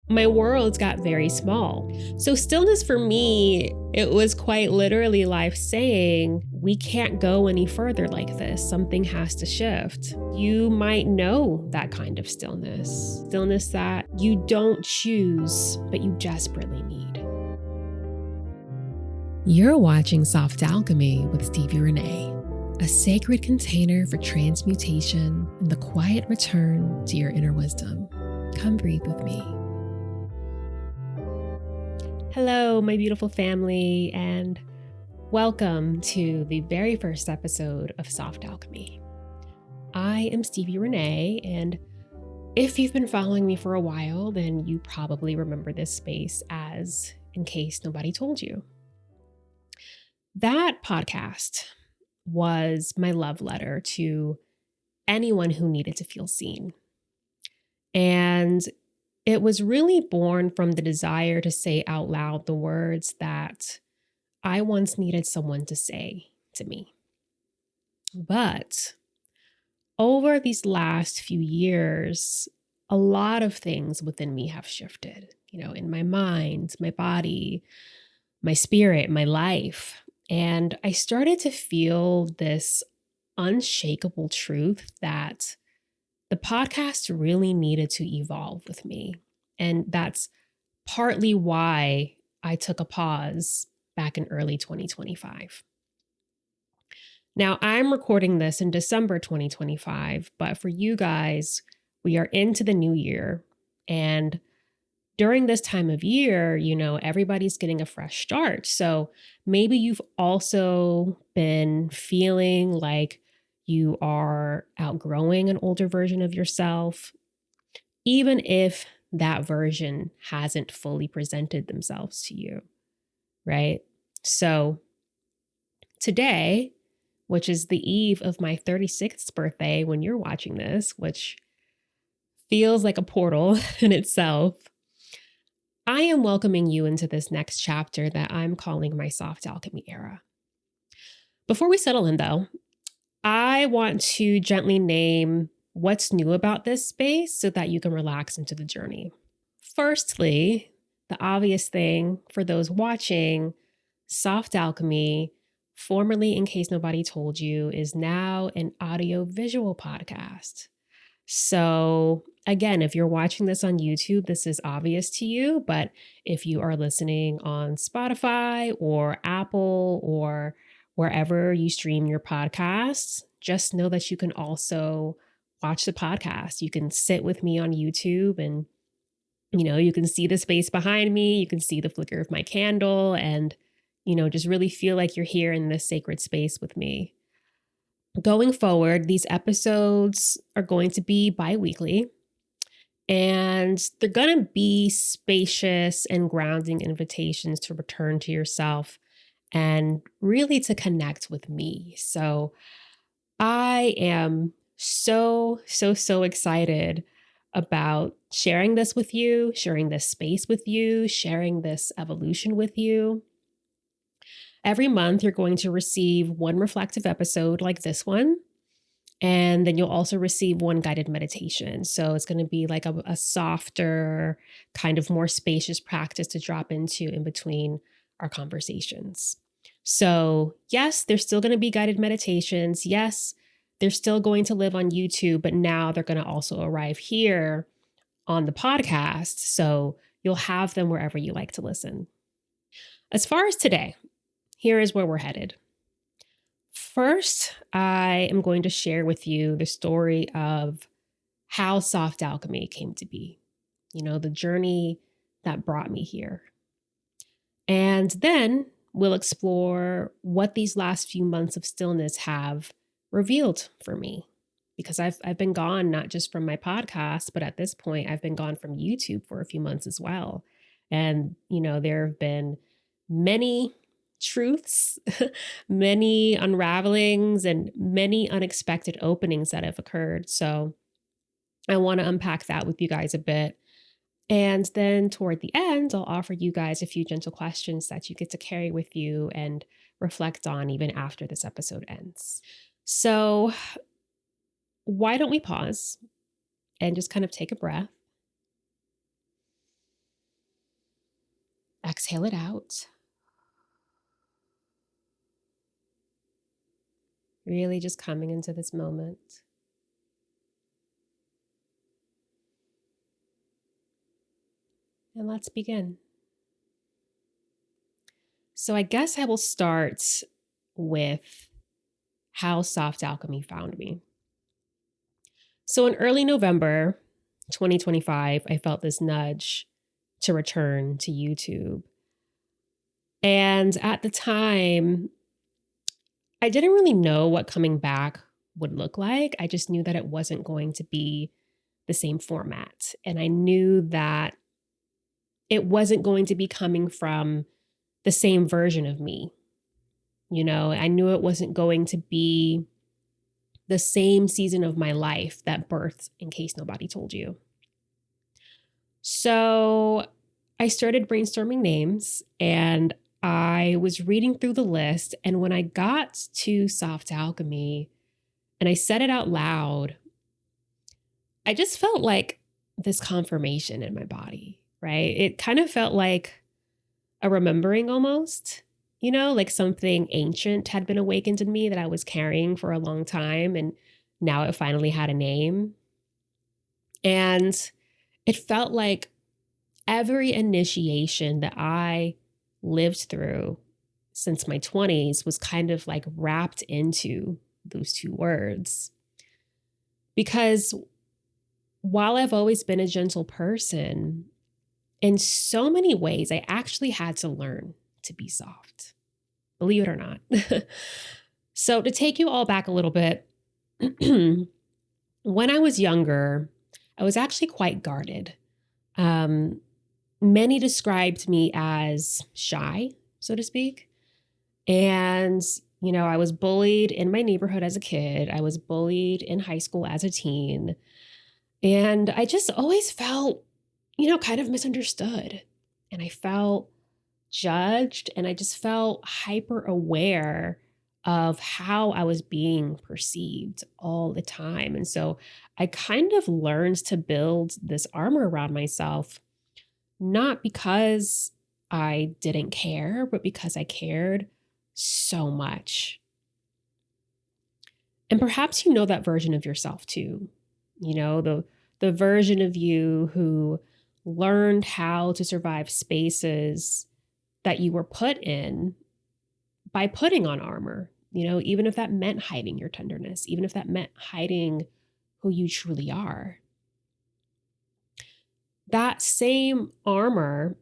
my worlds got very small. So stillness for me, it was quite literally life saying, we can't go any further like this. Something has to shift. You might know that kind of stillness that you don't choose, but you desperately need. You're watching Soft Alchemy with Stevie Reneé, a sacred container for transmutation and the quiet return to your inner wisdom. Come breathe with me. Hello, my beautiful family, and welcome to the very first episode of Soft Alchemy. I am Stevie Reneé, and if you've been following me for a while, then you probably remember this space as In Case Nobody Told You. That podcast was my love letter to anyone who needed to feel seen. And it was really born from the desire to say out loud the words that I once needed someone to say to me. But over these last few years, a lot of things within me have shifted, in my mind, my body, my spirit, my life. And I started to feel this unshakable truth that the podcast really needed to evolve with me. And that's partly why I took a pause back in early 2025. Now, I'm recording this in December 2025, but for you guys, we are into the new year. And during this time of year, everybody's getting a fresh start. So maybe you've also been feeling like you are outgrowing an older version of yourself, even if that version hasn't fully presented themselves to you, right? So today, which is the eve of my 36th birthday when you're watching this, which feels like a portal in itself, I am welcoming you into this next chapter that I'm calling my Soft Alchemy era. Before we settle in, though, I want to gently name what's new about this space so that you can relax into the journey. Firstly, the obvious thing for those watching, Soft Alchemy, formerly In Case Nobody Told You, is now an audio-visual podcast. So again, if you're watching this on YouTube, this is obvious to you, but if you are listening on Spotify or Apple or wherever you stream your podcasts, just know that you can also watch the podcast. You can sit with me on YouTube and, you can see the space behind me. You can see the flicker of my candle and, just really feel like you're here in this sacred space with me. Going forward, these episodes are going to be bi-weekly, and they're going to be spacious and grounding invitations to return to yourself and really to connect with me. So I am so excited about sharing this with you, sharing this space with you, sharing this evolution with you. Every month, you're going to receive one reflective episode like this one. And then you'll also receive one guided meditation. So it's going to be like a softer, kind of more spacious practice to drop into in between our conversations. So yes, there's still going to be guided meditations. Yes, they're still going to live on YouTube, but now they're going to also arrive here on the podcast. So you'll have them wherever you like to listen. As far as today, here is where we're headed. First, I am going to share with you the story of how Soft Alchemy came to be, the journey that brought me here. And then we'll explore what these last few months of stillness have revealed for me, because I've been gone, not just from my podcast, but at this point, I've been gone from YouTube for a few months as well. And, there have been many truths, many unravelings, and many unexpected openings that have occurred. So I want to unpack that with you guys a bit. And then toward the end, I'll offer you guys a few gentle questions that you get to carry with you and reflect on even after this episode ends. So why don't we pause and just kind of take a breath exhale it out. Really just coming into this moment. And let's begin. So I guess I will start with how Soft Alchemy found me. So in early November 2025, I felt this nudge to return to YouTube. And at the time, I didn't really know what coming back would look like. I just knew that it wasn't going to be the same format. And I knew that it wasn't going to be coming from the same version of me. You know, I knew it wasn't going to be the same season of my life that birthed In Case Nobody Told You. So I started brainstorming names and I was reading through the list. And when I got to Soft Alchemy and I said it out loud, I just felt like this confirmation in my body, right? It kind of felt like a remembering almost, you know, like something ancient had been awakened in me that I was carrying for a long time. And now it finally had a name. And it felt like every initiation that I lived through since my 20s was kind of like wrapped into those two words. Because while I've always been a gentle person, in so many ways, I actually had to learn to be soft, believe it or not. So to take you all back a little bit, when I was younger, I was actually quite guarded. Many described me as shy, so to speak. And, you know, I was bullied in my neighborhood as a kid. I was bullied in high school as a teen. And I just always felt, you know, kind of misunderstood. And I felt judged and I just felt hyper aware of how I was being perceived all the time. And so I kind of learned to build this armor around myself, not because I didn't care, but because I cared so much. And perhaps you know that version of yourself too. You know, the version of you who learned how to survive spaces that you were put in by putting on armor, you know, even if that meant hiding your tenderness, even if that meant hiding who you truly are. That same armor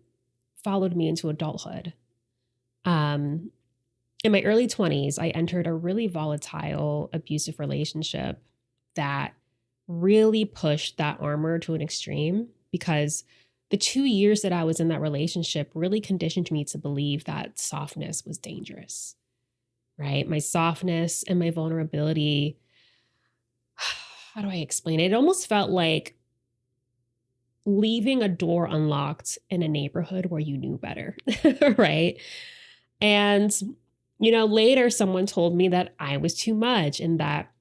followed me into adulthood. In my early 20s, I entered a really volatile, abusive relationship that really pushed that armor to an extreme because the 2 years that I was in that relationship really conditioned me to believe that softness was dangerous, right? My softness and my vulnerability, how do I explain it? It almost felt like leaving a door unlocked in a neighborhood where you knew better, right? And, you know, later someone told me that I was too much and that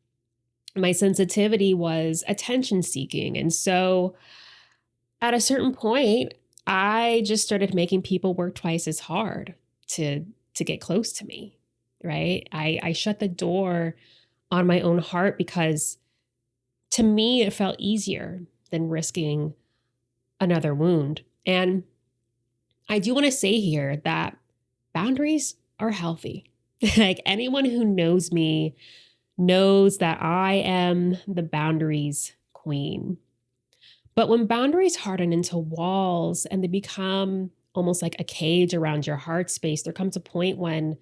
my sensitivity was attention seeking. And so at a certain point, I just started making people work twice as hard to get close to me, right? I shut the door on my own heart because to me, it felt easier than risking another wound. And I do want to say here that boundaries are healthy. Like anyone who knows me knows that I am the boundaries queen. But when boundaries harden into walls and they become almost like a cage around your heart space, there comes a point when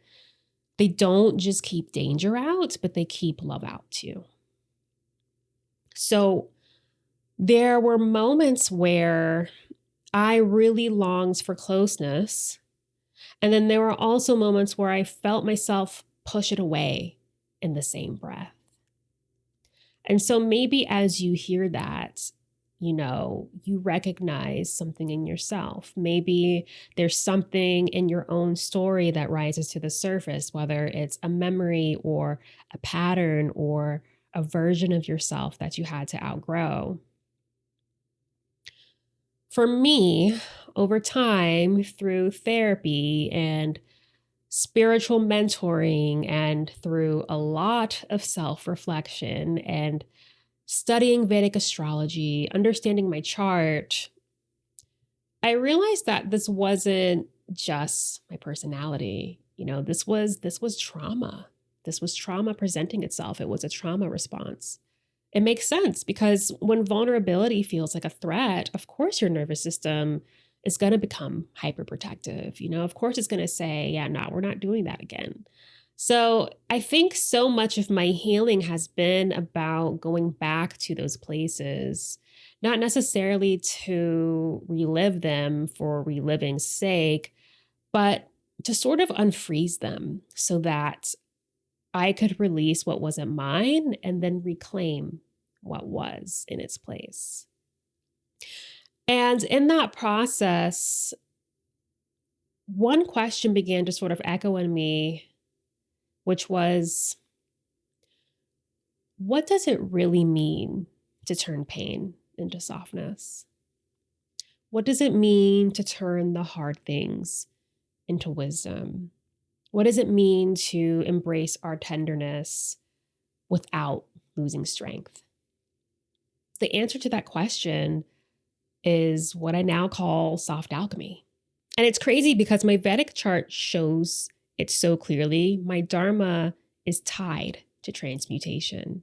they don't just keep danger out, but they keep love out too. So there were moments where I really longed for closeness. And then there were also moments where I felt myself push it away in the same breath. And so maybe as you hear that, you know, you recognize something in yourself. Maybe there's something in your own story that rises to the surface, whether it's a memory or a pattern or a version of yourself that you had to outgrow. For me, over time through therapy and spiritual mentoring and through a lot of self-reflection and studying Vedic astrology, understanding my chart, I realized that this wasn't just my personality. This was trauma. This was trauma presenting itself. It was a trauma response. It makes sense because when vulnerability feels like a threat, of course your nervous system is going to become hyperprotective. Of course it's going to say, yeah, no, we're not doing that again. So I think so much of my healing has been about going back to those places, not necessarily to relive them for reliving's sake, but to sort of unfreeze them so that I could release what wasn't mine and then reclaim what was in its place. And in that process, one question began to sort of echo in me, which was, what does it really mean to turn pain into softness? What does it mean to turn the hard things into wisdom? What does it mean to embrace our tenderness without losing strength? The answer to that question is what I now call soft alchemy. And it's crazy because my Vedic chart shows it so clearly. My dharma is tied to transmutation,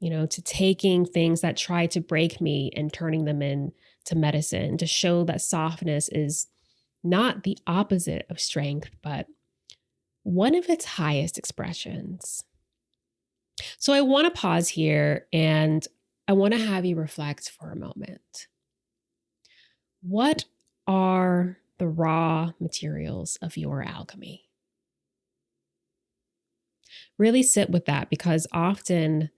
to taking things that try to break me and turning them into medicine, to show that softness is not the opposite of strength, but one of its highest expressions. So I want to pause here and I want to have you reflect for a moment. What are the raw materials of your alchemy? Really sit with that because often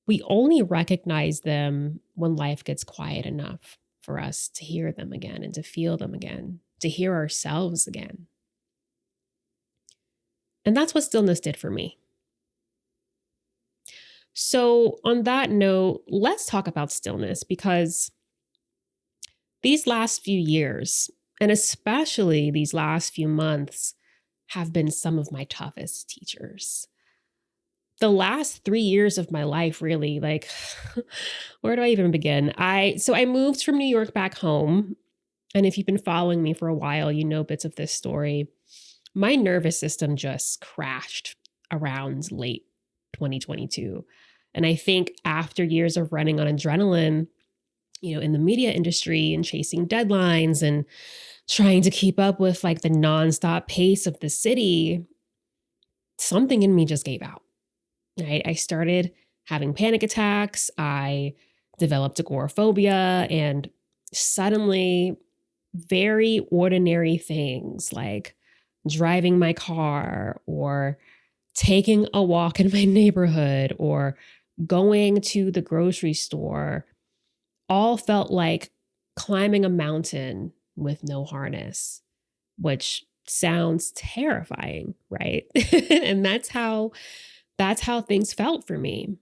we only recognize them when life gets quiet enough for us to hear them again and to feel them again, to hear ourselves again. And that's what stillness did for me. So on that note, let's talk about stillness because these last few years, and especially these last few months, have been some of my toughest teachers. The last 3 years of my life, really, where do I even begin? So I moved from New York back home. And if you've been following me for a while, you know bits of this story. My nervous system just crashed around late 2022. And I think after years of running on adrenaline, in the media industry and chasing deadlines and trying to keep up with the nonstop pace of the city, something in me just gave out. Right? I started having panic attacks. I developed agoraphobia, and suddenly very ordinary things like driving my car or taking a walk in my neighborhood or going to the grocery store all felt like climbing a mountain with no harness, which sounds terrifying, right? And that's how things felt for me.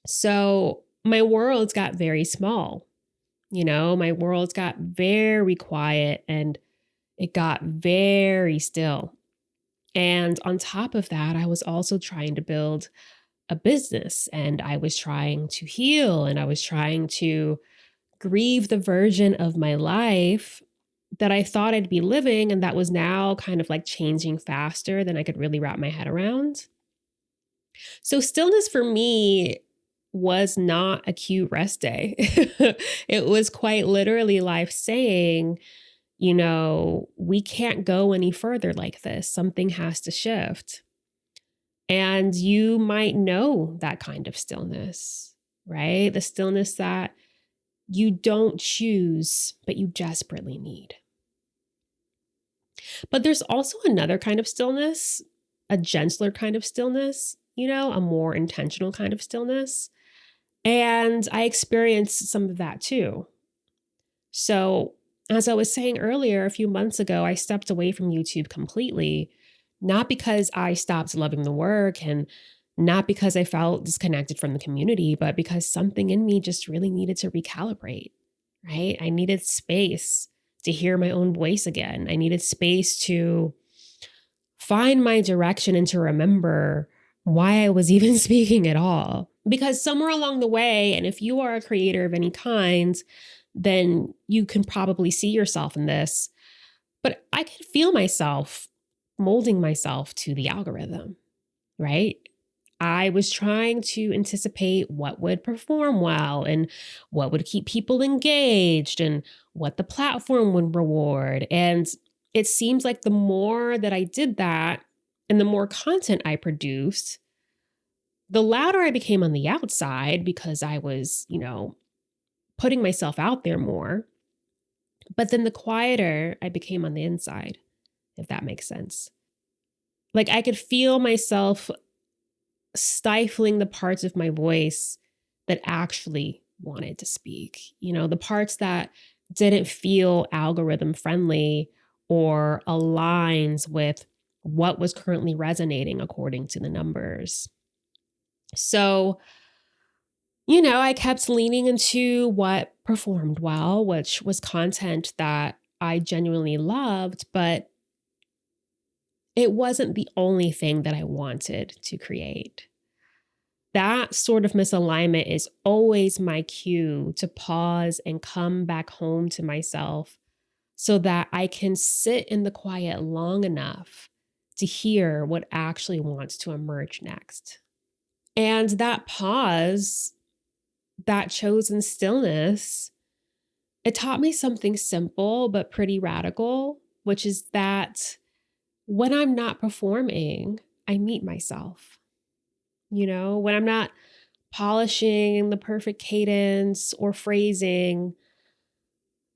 So my worlds got very small. My worlds got very quiet and it got very still. And on top of that, I was also trying to build a business and I was trying to heal and I was trying to grieve the version of my life that I thought I'd be living and that was now kind of changing faster than I could really wrap my head around. So stillness for me was not a cute rest day. It was quite literally life saying, we can't go any further like this. Something has to shift. And you might know that kind of stillness, right? The stillness that you don't choose, but you desperately need. But there's also another kind of stillness, a gentler kind of stillness, a more intentional kind of stillness. And I experienced some of that too. So as I was saying earlier, a few months ago, I stepped away from YouTube completely, not because I stopped loving the work and not because I felt disconnected from the community, but because something in me just really needed to recalibrate, right? I needed space to hear my own voice again. I needed space to find my direction and to remember why I was even speaking at all. Because somewhere along the way, and if you are a creator of any kind, then you can probably see yourself in this. But I could feel myself molding myself to the algorithm, right? I was trying to anticipate what would perform well and what would keep people engaged and what the platform would reward. And it seems like the more that I did that and the more content I produced, the louder I became on the outside because I was, putting myself out there more. But then the quieter I became on the inside, if that makes sense. Like I could feel myself stifling the parts of my voice that actually wanted to speak, the parts that didn't feel algorithm friendly or aligns with what was currently resonating according to the numbers. So, I kept leaning into what performed well, which was content that I genuinely loved, but it wasn't the only thing that I wanted to create. That sort of misalignment is always my cue to pause and come back home to myself so that I can sit in the quiet long enough to hear what actually wants to emerge next. And that pause, that chosen stillness, it taught me something simple but pretty radical, which is that when I'm not performing, I meet myself. When I'm not polishing the perfect cadence or phrasing,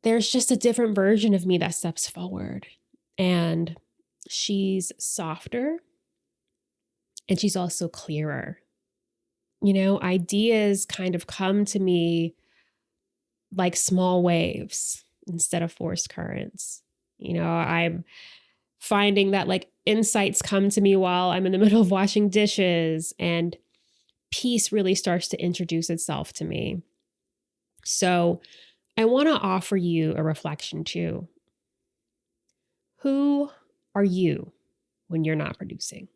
there's just a different version of me that steps forward. And she's softer and she's also clearer. Ideas kind of come to me like small waves instead of forced currents. I'm finding that like insights come to me while I'm in the middle of washing dishes, and peace really starts to introduce itself to me. So I want to offer you a reflection too. Who are you when you're not producing?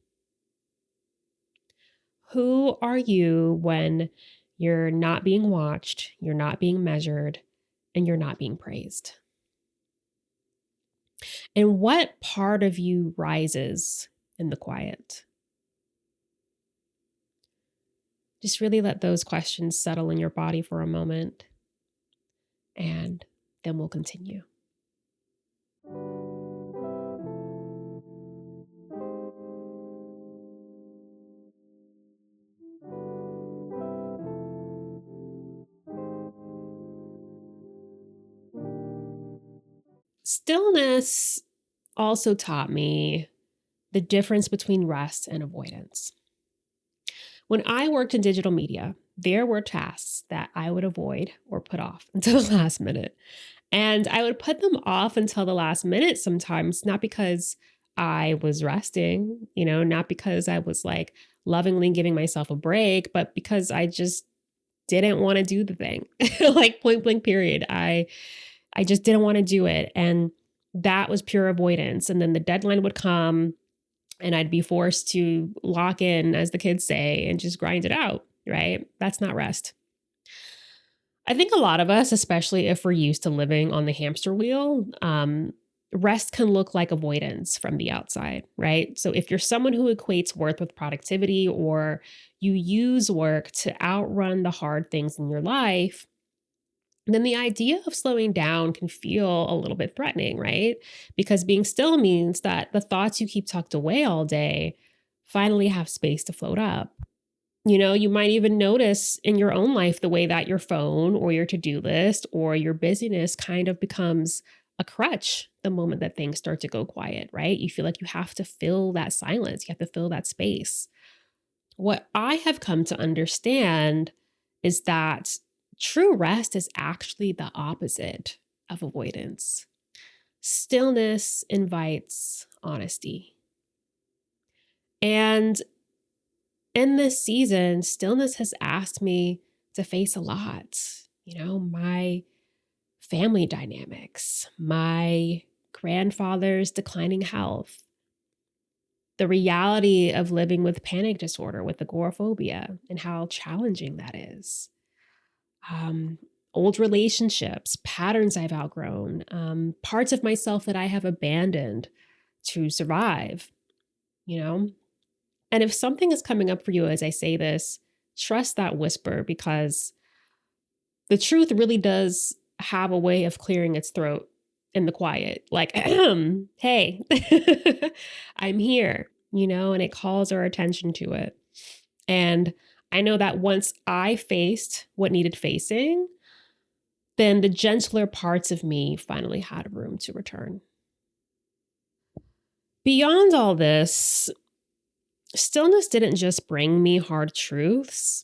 Who are you when you're not being watched, you're not being measured, and you're not being praised? And what part of you rises in the quiet? Just really let those questions settle in your body for a moment, and then we'll continue. Stillness also taught me the difference between rest and avoidance. When I worked in digital media, there were tasks that I would avoid or put off until the last minute. And I would put them off until the last minute sometimes, not because I was resting, not because I was like lovingly giving myself a break, but because I just didn't want to do the thing. Like point blank period. I just didn't want to do it. And that was pure avoidance. And then the deadline would come and I'd be forced to lock in, as the kids say, and just grind it out, right? That's not rest. I think a lot of us, especially if we're used to living on the hamster wheel, rest can look like avoidance from the outside, right? So if you're someone who equates worth with productivity, or you use work to outrun the hard things in your life, then the idea of slowing down can feel a little bit threatening, right? Because being still means that the thoughts you keep tucked away all day finally have space to float up. You might even notice in your own life the way that your phone or your to-do list or your busyness kind of becomes a crutch the moment that things start to go quiet, right? You feel like you have to fill that silence, you have to fill that space. What I have come to understand is that true rest is actually the opposite of avoidance. Stillness invites honesty. And in this season, stillness has asked me to face a lot. My family dynamics, my grandfather's declining health, the reality of living with panic disorder, with agoraphobia, and how challenging that is. Um, Old relationships, patterns I've outgrown, parts of myself that I have abandoned to survive, you know? And if something is coming up for you as I say this, trust that whisper, because the truth really does have a way of clearing its throat in the quiet. Like, hey, I'm here, and it calls our attention to it. And I know that once I faced what needed facing, then the gentler parts of me finally had room to return. Beyond all this, stillness didn't just bring me hard truths.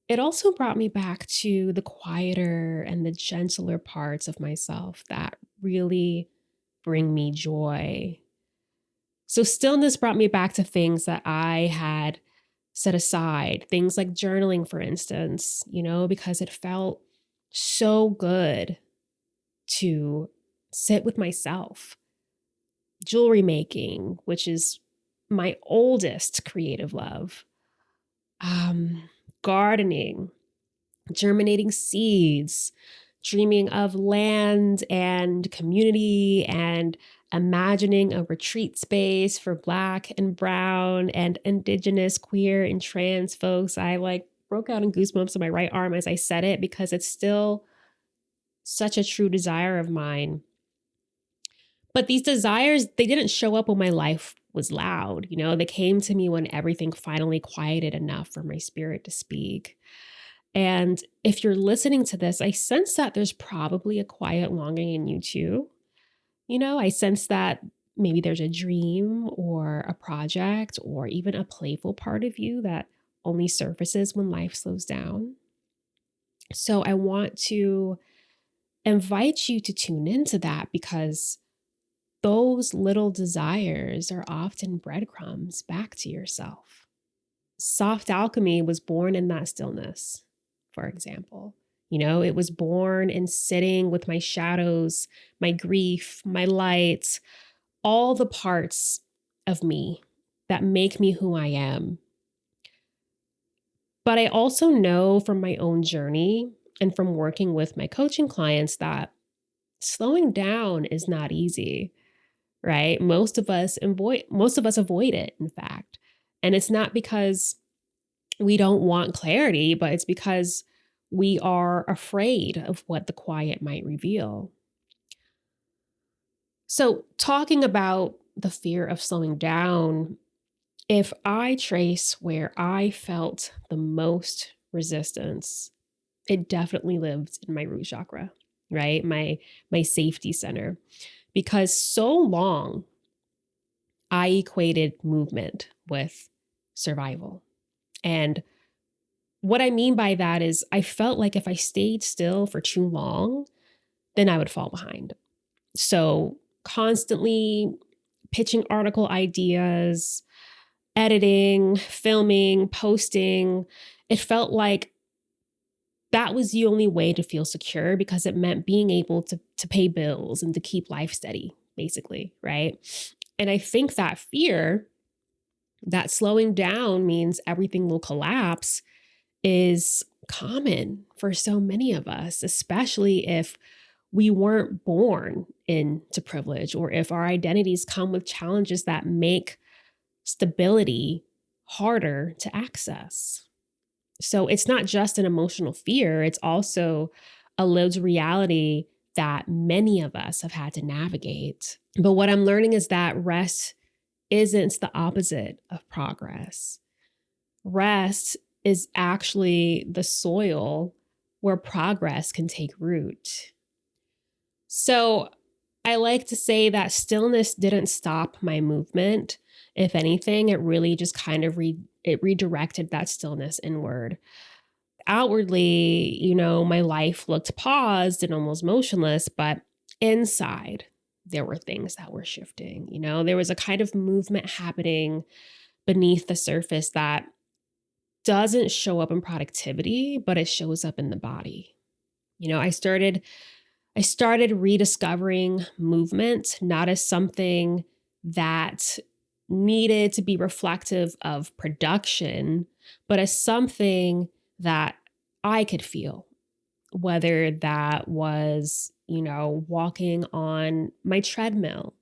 It also brought me back to the quieter and the gentler parts of myself that really bring me joy. So, stillness brought me back to things that I had set aside, things like journaling, for instance, because it felt so good to sit with myself. Jewelry making, which is my oldest creative love. Gardening, germinating seeds, dreaming of land and community, and imagining a retreat space for Black and Brown and Indigenous, queer, and trans folks. I broke out in goosebumps on my right arm as I said it, because it's still such a true desire of mine. But these desires, they didn't show up when my life was loud. They came to me when everything finally quieted enough for my spirit to speak. And if you're listening to this, I sense that there's probably a quiet longing in you too. I sense that maybe there's a dream or a project or even a playful part of you that only surfaces when life slows down. So I want to invite you to tune into that, because those little desires are often breadcrumbs back to yourself. Soft Alchemy was born in that stillness, for example. It was born in sitting with my shadows, my grief, my light, all the parts of me that make me who I am. But I also know from my own journey and from working with my coaching clients that slowing down is not easy. Right? Most of us avoid it, in fact. And it's not because we don't want clarity, but it's because we are afraid of what the quiet might reveal. So, talking about the fear of slowing down, if I trace where I felt the most resistance, it definitely lived in my root chakra, right? My safety center. Because so long I equated movement with survival. And what I mean by that is I felt like if I stayed still for too long, then I would fall behind. So constantly pitching article ideas, editing, filming, posting, it felt like that was the only way to feel secure, because it meant being able to pay bills and to keep life steady, basically, right? And I think that fear that slowing down means everything will collapse is common for so many of us, especially if we weren't born into privilege, or if our identities come with challenges that make stability harder to access. So it's not just an emotional fear, it's also a lived reality that many of us have had to navigate. But what I'm learning is that rest isn't the opposite of progress. Rest is actually the soil where progress can take root. So I like to say that stillness didn't stop my movement. If anything, it really just kind of redirected that stillness inward. Outwardly, my life looked paused and almost motionless, but inside, there were things that were shifting. There was a kind of movement happening beneath the surface that doesn't show up in productivity, but it shows up in the body. I started I started rediscovering movement, not as something that needed to be reflective of production, but as something that I could feel, whether that was, walking on my treadmill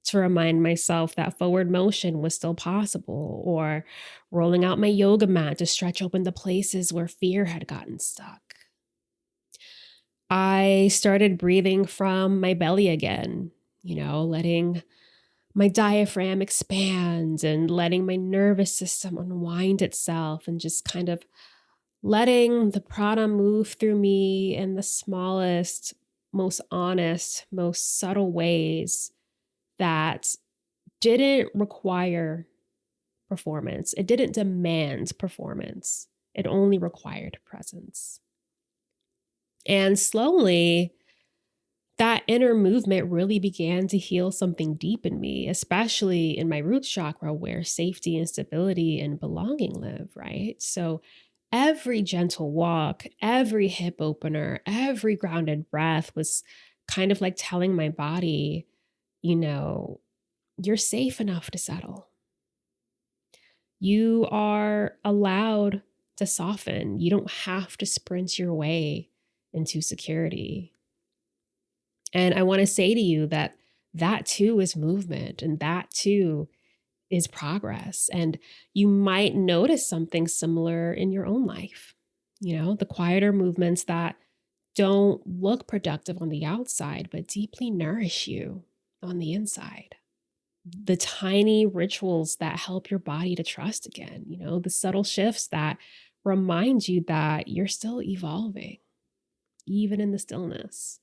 to remind myself that forward motion was still possible, or rolling out my yoga mat to stretch open the places where fear had gotten stuck. I started breathing from my belly again, letting my diaphragm expand and letting my nervous system unwind itself, and just kind of letting the prana move through me in the smallest, most honest, most subtle ways that didn't require performance. It didn't demand performance. It only required presence. And slowly, that inner movement really began to heal something deep in me, especially in my root chakra where safety and stability and belonging live, right? So every gentle walk, every hip opener, every grounded breath was kind of like telling my body, you're safe enough to settle. You are allowed to soften. You don't have to sprint your way into security. And I want to say to you that that too is movement, and that too is progress. And you might notice something similar in your own life. The quieter movements that don't look productive on the outside, but deeply nourish you on the inside. The tiny rituals that help your body to trust again, the subtle shifts that remind you that you're still evolving, even in the stillness.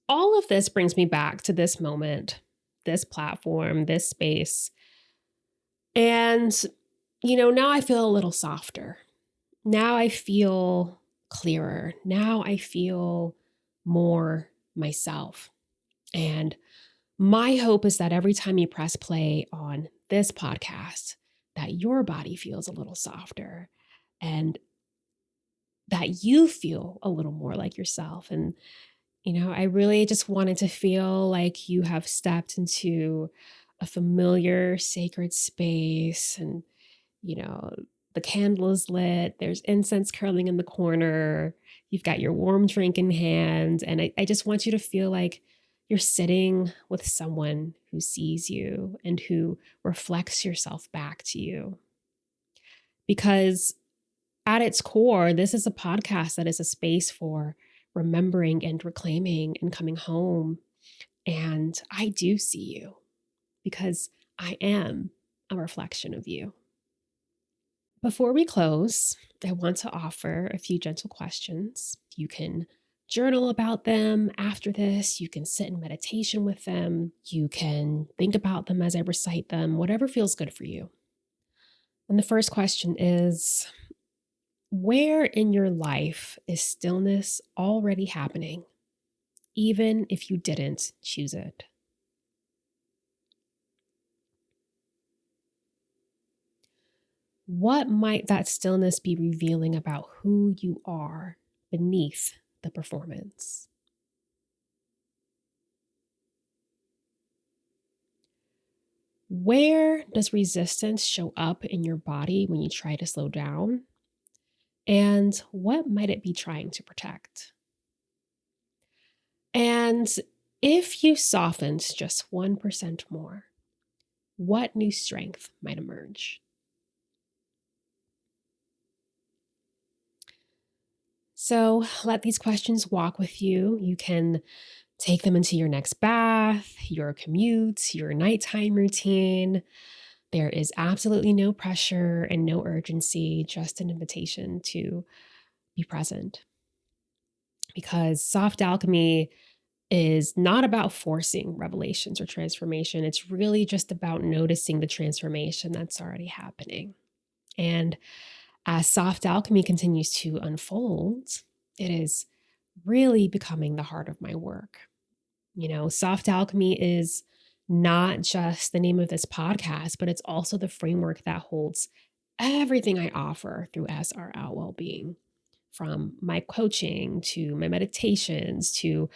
All of this brings me back to this moment, this platform, this space. And, now I feel a little softer. Now I feel clearer. Now I feel more myself. And my hope is that every time you press play on this podcast, that your body feels a little softer and that you feel a little more like yourself. And, I really just wanted to feel like you have stepped into a familiar sacred space, and, you know, the candle is lit, there's incense curling in the corner, you've got your warm drink in hand. And I just want you to feel like you're sitting with someone who sees you and who reflects yourself back to you. Because at its core, this is a podcast that is a space for remembering and reclaiming and coming home. And I do see you because I am a reflection of you. Before we close, I want to offer a few gentle questions. You can journal about them after this. You can sit in meditation with them. You can think about them as I recite them, whatever feels good for you. And the first question is, where in your life is stillness already happening, even if you didn't choose it? What might that stillness be revealing about who you are beneath the performance? Where does resistance show up in your body when you try to slow down? And what might it be trying to protect? And if you softened just 1% more, what new strength might emerge? So let these questions walk with you. You can take them into your next bath, your commute, your nighttime routine. There is absolutely no pressure and no urgency, just an invitation to be present. Because soft alchemy is not about forcing revelations or transformation. It's really just about noticing the transformation that's already happening. And as soft alchemy continues to unfold, it is really becoming the heart of my work. Soft alchemy is not just the name of this podcast, but it's also the framework that holds everything I offer through SRL Wellbeing, from my coaching to my meditations to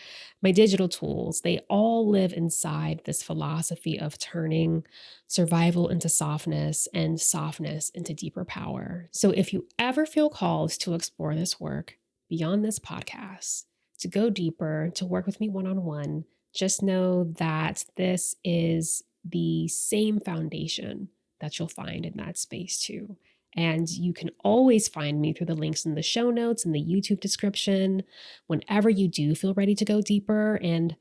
my digital tools, they all live inside this philosophy of turning survival into softness and softness into deeper power. So if you ever feel called to explore this work beyond this podcast, to go deeper, to work with me one-on-one, just know that this is the same foundation that you'll find in that space too. And you can always find me through the links in the show notes and the YouTube description whenever you do feel ready to go deeper. And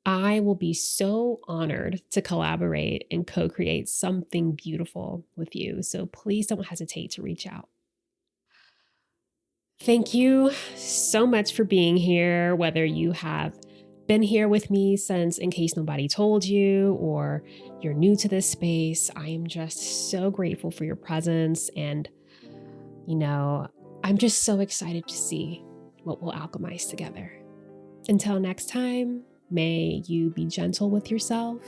I will be so honored to collaborate and co-create something beautiful with you. So please don't hesitate to reach out. Thank you so much for being here, whether you have been here with me since In Case Nobody Told You, or you're new to this space. I am just so grateful for your presence. And, I'm just so excited to see what we'll alchemize together. Until next time, may you be gentle with yourself.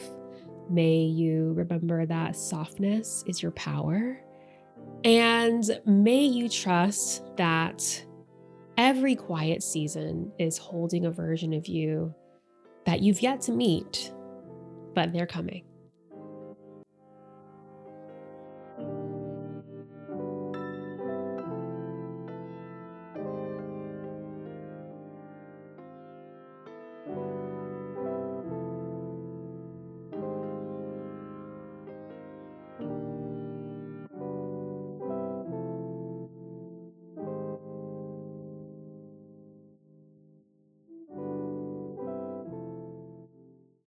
May you remember that softness is your power. And may you trust that every quiet season is holding a version of you that you've yet to meet, but they're coming.